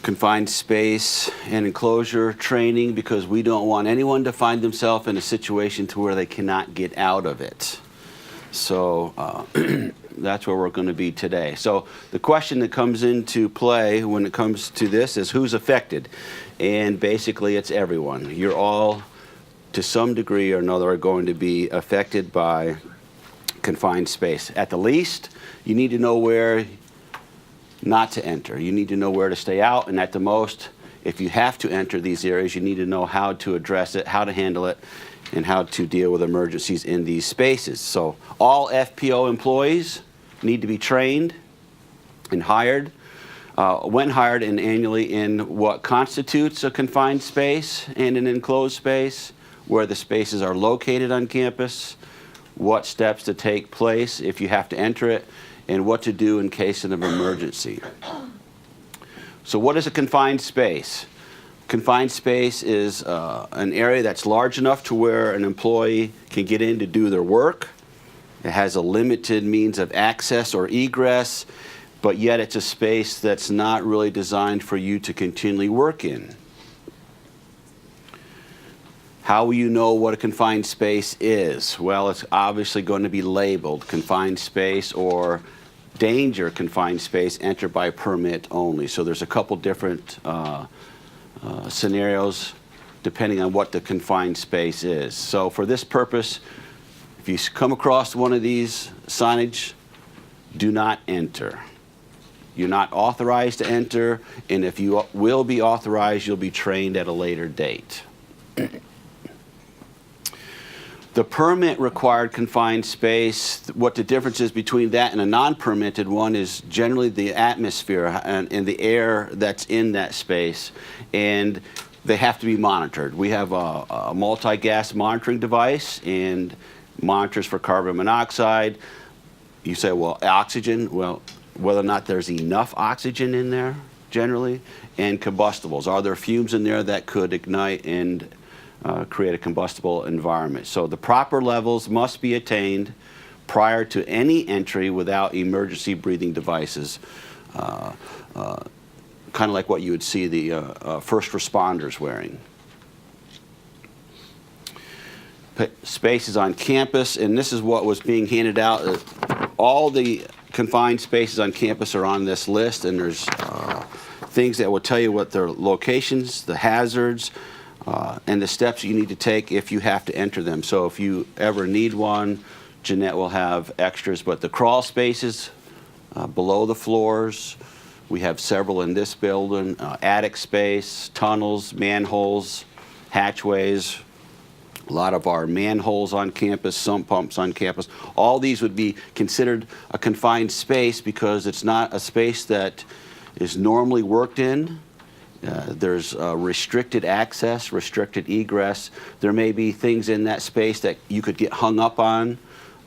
confined space and enclosure training because we don't want anyone to find themselves in a situation to where they cannot get out of it. So that's where we're going to be today. So the question that comes into play when it comes to this is who's affected? And basically it's everyone. You're all, to some degree or another, are going to be affected by confined space. At the least, you need to know where not to enter. You need to know where to stay out, and at the most, if you have to enter these areas, you need to know how to address it, how to handle it, and how to deal with emergencies in these spaces. So all FPO employees need to be trained and hired, when hired and annually, in what constitutes a confined space and an enclosed space, where the spaces are located on campus, what steps to take place if you have to enter it, and what to do in case of an emergency. So what is a confined space? Confined space is an area that's large enough to where an employee can get in to do their work. It has a limited means of access or egress, but yet it's a space that's not really designed for you to continually work in. How will you know what a confined space is? Well, it's obviously going to be labeled confined space or danger confined space, entered by permit only. So there's a couple different scenarios depending on what the confined space is. So for this purpose, if you come across one of these signage, do not enter. You're not authorized to enter, and if you will be authorized, you'll be trained at a later date. The permit-required confined space, what the difference is between that and a non-permitted one is generally the atmosphere and the air that's in that space, and they have to be monitored. We have a multi-gas monitoring device and monitors for carbon monoxide. You say, well, oxygen, well, whether or not there's enough oxygen in there, generally, and combustibles. Are there fumes in there that could ignite and create a combustible environment? So the proper levels must be attained prior to any entry without emergency breathing devices, kind of like what you would see the first responders wearing. Spaces on campus, and this is what was being handed out. All the confined spaces on campus are on this list, and there's things that will tell you what their locations, the hazards, and the steps you need to take if you have to enter them. So if you ever need one, Jeanette will have extras. But the crawl spaces below the floors, we have several in this building, attic space, tunnels, manholes, hatchways, a lot of our manholes on campus, sump pumps on campus. All these would be considered a confined space because it's not a space that is normally worked in. There's restricted access, restricted egress. There may be things in that space that you could get hung up on.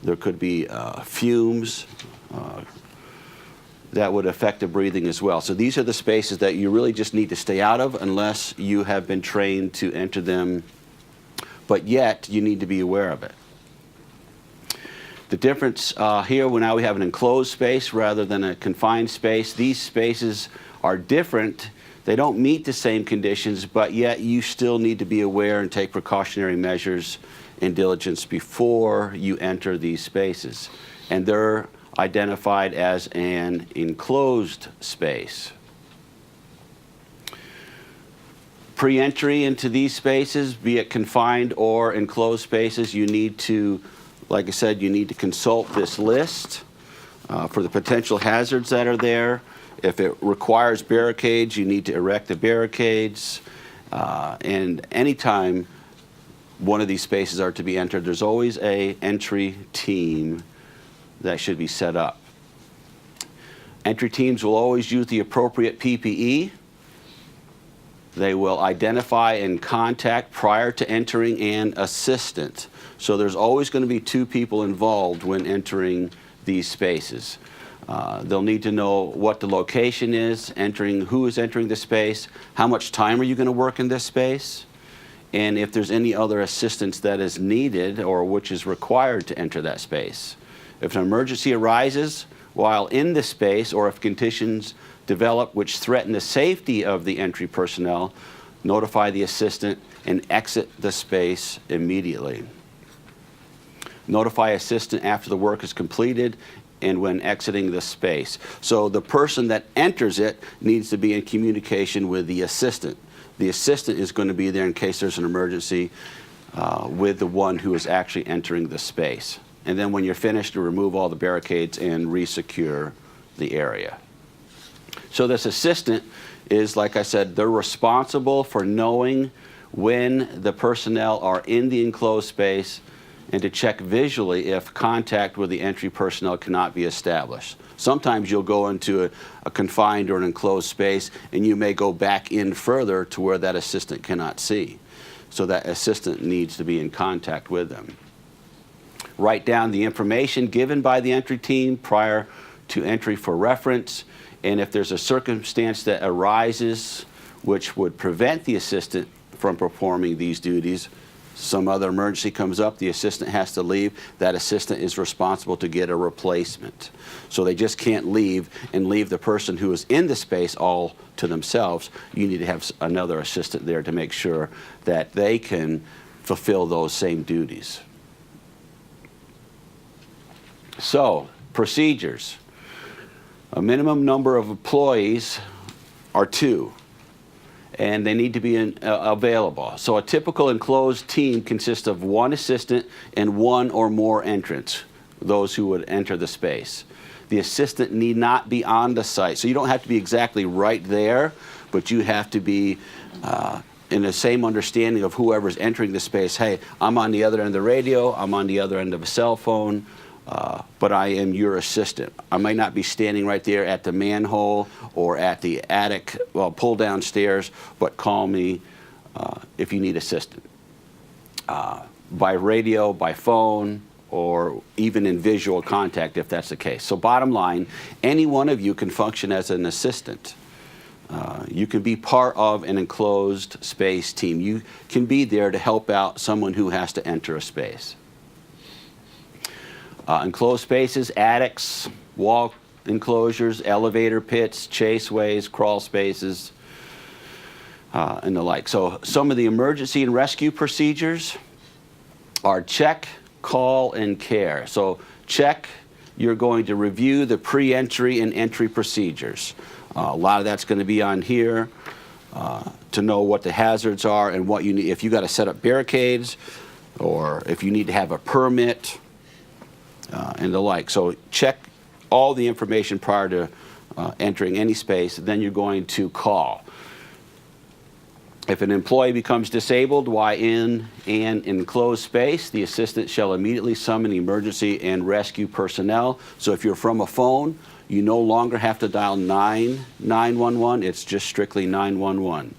There could be fumes that would affect the breathing as well. So these are the spaces that you really just need to stay out of unless you have been trained to enter them, but yet you need to be aware of it. The difference here, now we have an enclosed space rather than a confined space. These spaces are different. They don't meet the same conditions, but yet you still need to be aware and take precautionary measures and diligence before you enter these spaces. And they're identified as an enclosed space. Pre-entry into these spaces, be it confined or enclosed spaces, you need to, like I said, you need to consult this list for the potential hazards that are there. If it requires barricades, you need to erect the barricades. And anytime one of these spaces are to be entered, there's always an entry team that should be set up. Entry teams will always use the appropriate PPE. They will identify and contact prior to entering an assistant. So there's always going to be two people involved when entering these spaces. They'll need to know what the location is, who is entering the space, how much time are you going to work in this space, and if there's any other assistance that is needed or which is required to enter that space. If an emergency arises while in the space, or if conditions develop which threaten the safety of the entry personnel, notify the assistant and exit the space immediately. Notify assistant after the work is completed and when exiting the space. So the person that enters it needs to be in communication with the assistant. The assistant is going to be there in case there's an emergency with the one who is actually entering the space. And then when you're finished, to remove all the barricades and re-secure the area. So this assistant is, like I said, they're responsible for knowing when the personnel are in the enclosed space and to check visually if contact with the entry personnel cannot be established. Sometimes you'll go into a confined or an enclosed space and you may go back in further to where that assistant cannot see. So that assistant needs to be in contact with them. Write down the information given by the entry team prior to entry for reference, and if there's a circumstance that arises which would prevent the assistant from performing these duties, some other emergency comes up, the assistant has to leave, that assistant is responsible to get a replacement. So they just can't leave and leave the person who is in the space all to themselves. You need to have another assistant there to make sure that they can fulfill those same duties. So, procedures. A minimum number of employees are 2, and they need to be available. So a typical enclosed team consists of 1 assistant and 1 or more entrants, those who would enter the space. The assistant need not be on the site. So you don't have to be exactly right there, but you have to be in the same understanding of whoever's entering the space. Hey, I'm on the other end of the radio, I'm on the other end of a cell phone, but I am your assistant. I might not be standing right there at the manhole or at the attic, well, pull down stairs, but call me if you need assistance. By radio, by phone, or even in visual contact if that's the case. So bottom line, any one of you can function as an assistant. You can be part of an enclosed space team. You can be there to help out someone who has to enter a space. Enclosed spaces, attics, wall enclosures, elevator pits, chaseways, crawl spaces, and the like. So some of the emergency and rescue procedures are check, call, and care. So check, you're going to review the pre-entry and entry procedures. A lot of that's going to be on here to know what the hazards are and what you need. If you got to set up barricades or if you need to have a permit, and the like. So check all the information prior to entering any space. Then you're going to call. If an employee becomes disabled while in an enclosed space, the assistant shall immediately summon emergency and rescue personnel. So if you're from a phone, you no longer have to dial 911. It's just strictly 911.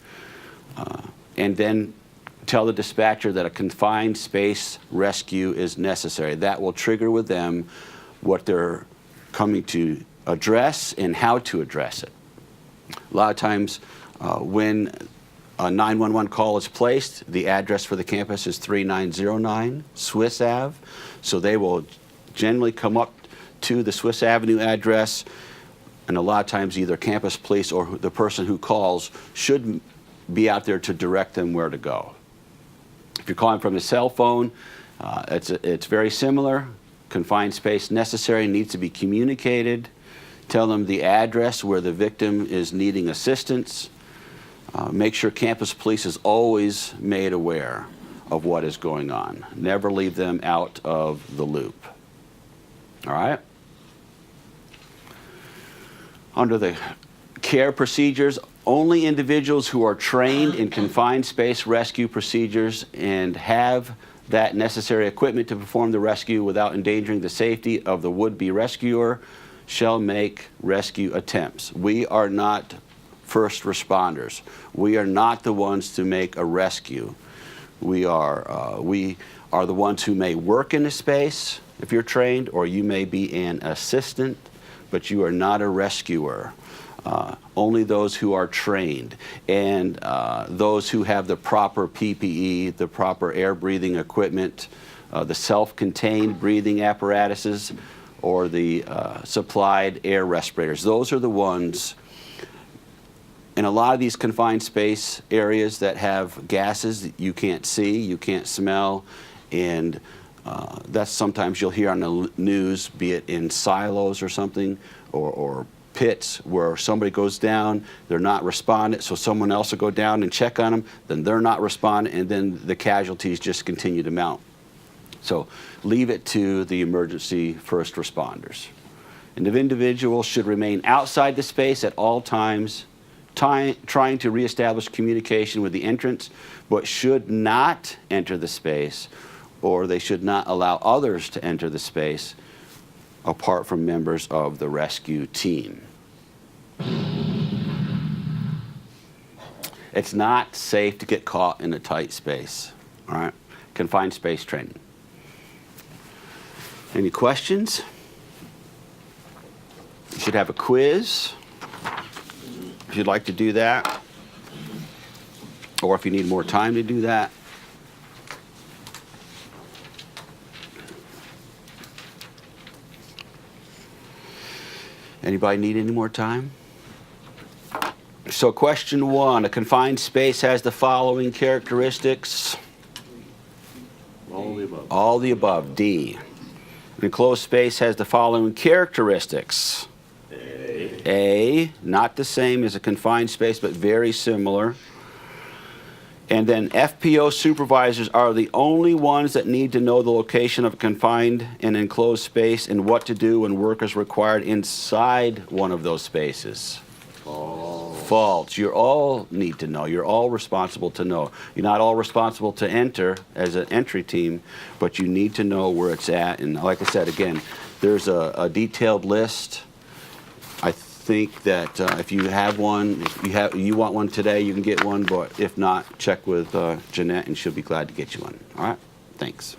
And then tell the dispatcher that a confined space rescue is necessary. That will trigger with them what they're coming to address and how to address it. A lot of times when a 911 call is placed, the address for the campus is 3909 Swiss Ave. So they will generally come up to the Swiss Avenue address, and a lot of times either campus police or the person who calls should be out there to direct them where to go. If you're calling from a cell phone, it's very similar. Confined space necessary, needs to be communicated. Tell them the address where the victim is needing assistance. Make sure campus police is always made aware of what is going on. Never leave them out of the loop. All right? Under the care procedures, only individuals who are trained in confined space rescue procedures and have that necessary equipment to perform the rescue without endangering the safety of the would-be rescuer shall make rescue attempts. We are not first responders. We are not the ones to make a rescue. We are the ones who may work in a space if you're trained, or you may be an assistant, but you are not a rescuer. Only those who are trained and those who have the proper PPE, the proper air breathing equipment, the self-contained breathing apparatuses, or the supplied air respirators. Those are the ones in a lot of these confined space areas that have gases that you can't see, you can't smell, and that's sometimes you'll hear on the news, be it in silos or something, or pits where somebody goes down, they're not responding, so someone else will go down and check on them, then they're not responding, and then the casualties just continue to mount. So leave it to the emergency first responders. And the individual should remain outside the space at all times, trying to reestablish communication with the entrance, but should not enter the space, or they should not allow others to enter the space apart from members of the rescue team. It's not safe to get caught in a tight space, all right? Confined space training. Any questions? You should have a quiz if you'd like to do that, or if you need more time to do that. Anybody need any more time? So question 1, a confined space has the following characteristics. All the above. All the above, D. An enclosed space has the following characteristics. A, not the same as a confined space, but very similar. And then FPO supervisors are the only ones that need to know the location of a confined and enclosed space and what to do when work is required inside one of those spaces. False. You all need to know. You're all responsible to know. You're not all responsible to enter as an entry team, but you need to know where it's at. And like I said, again, there's a detailed list. I think that if you have one, if you want one today, you can get one, but if not, check with Jeanette and she'll be glad to get you one. All right? Thanks.